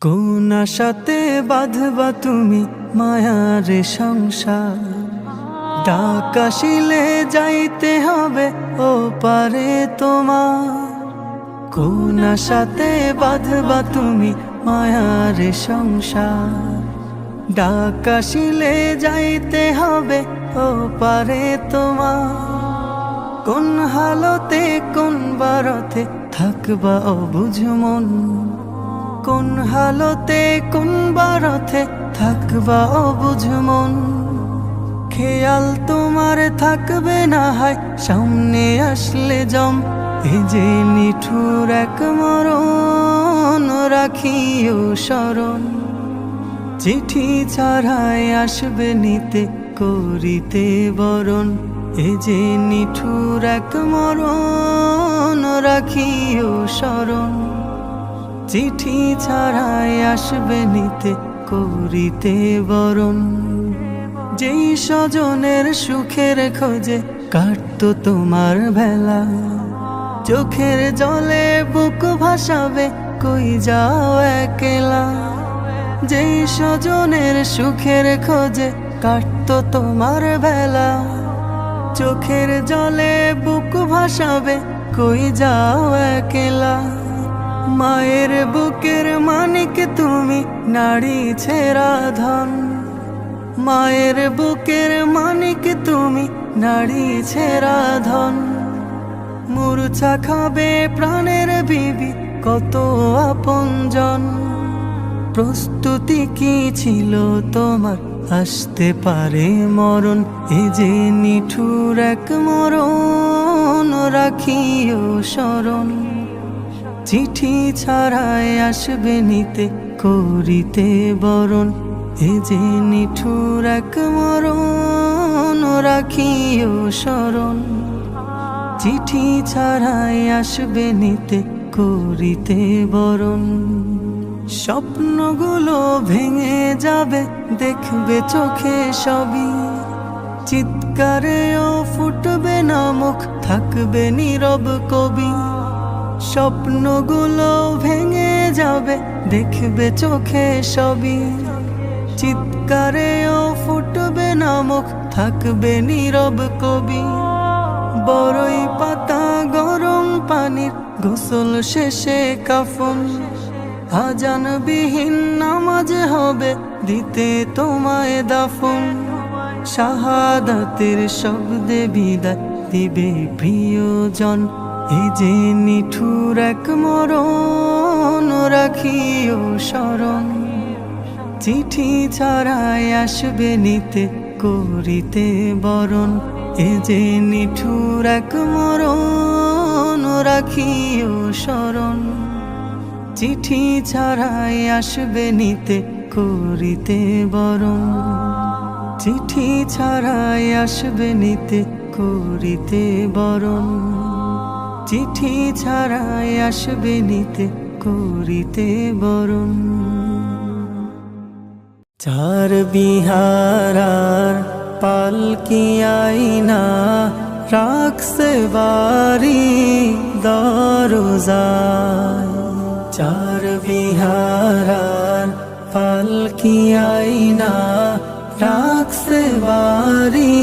কোন আশাতে বাঁধবা তুমি মায়ার সংসার, ডাক আসিলে যাইতে হবে ও পারে তোমার। কোন আশাতে বাঁধবা তুমি মায়ার সংসার, ডাক আসিলে যাইতে হবে ও পারে তোমার। কোন হালতে কোন বারতে থাকবা অবুঝ মন, কোন হালতে কোন বারতে থাকবা অবুঝ মন। খেয়াল তোমার থাকবে না হয় সামনে আসলে জম, এ যে নিঠুর এক মরণ রাখিও স্মরণ। চিঠি ছাড়াই আসবে নিতে করিতে বরণ, এ যে নিঠুর এক মরণ রাখিও স্মরণ। চিঠি ছাড়াই আসবে নিতে করিতে বরণ। যেই স্বজনের সুখের খোঁজে কাটতো তোমার ভেলা, চোখের জলে বুক ভাসাবে কই যাও একলা। যেই স্বজনের সুখের খোঁজে কাটতো তোমার বেলা, চোখের জলে বুক ভাসাবে কই যাও একলা। মায়ের বুকের মানিক তুমি নারী ছেঁড়া ধন, মায়ের বুকের মানিক তুমি নারী ছেঁড়া ধন। মূর্ছা খাবে প্রাণের বিবি কত আপনজন, প্রস্তুতি কি ছিল তোমার আসতে পারে মরণ। এ যে নিঠুর এক মরণ রাখিও স্মরণ। চিঠি ছাড়াই আসবে নিতে করিতে বরণ, এ যে নিঠুর এক মরণ রাখিও স্মরণ। চিঠি ছাড়াই আসবে নিতে করিতে বরণ। স্বপ্নগুলো ভেঙে যাবে দেখবে চোখে সবই, চিৎকারেও ফুটবে না মুখ থাকবে নীরব কবি। স্বপ্নগুলো ভেঙে যাবে দেখবে চোখে সবই, চিৎকারেও ফুটবে না মুখ থাকবে নীরব কবি। বড়ই পাতা গরম পানির গোসল শেষে কাফন, আজানবিহীন নামাজ হবে দিতে তোমায় দাফন। শাহাদাতের শব্দে বিদায় দিবে প্রিয়জন, এই যে নিঠুর এক মরণ রাখিও স্মরণ। চিঠি ছাড়াই আসবে নিতে করিতে বরণ, এ যে নিঠুর এক মরণ রাখিও স্মরণ। চিঠি ছাড়াই আসবে নিতে করিতে বরণ, চিঠি ছাড়াই আসবে নিতে করিতে বরণ। চিঠি ছাড়াই আসবে নিতে করিতে বরণ। চার বিহারার পালকি আইনা রাখছে বাড়ি দরজায়, চার বিহারার পালকি আইনা রাখছে বাড়ি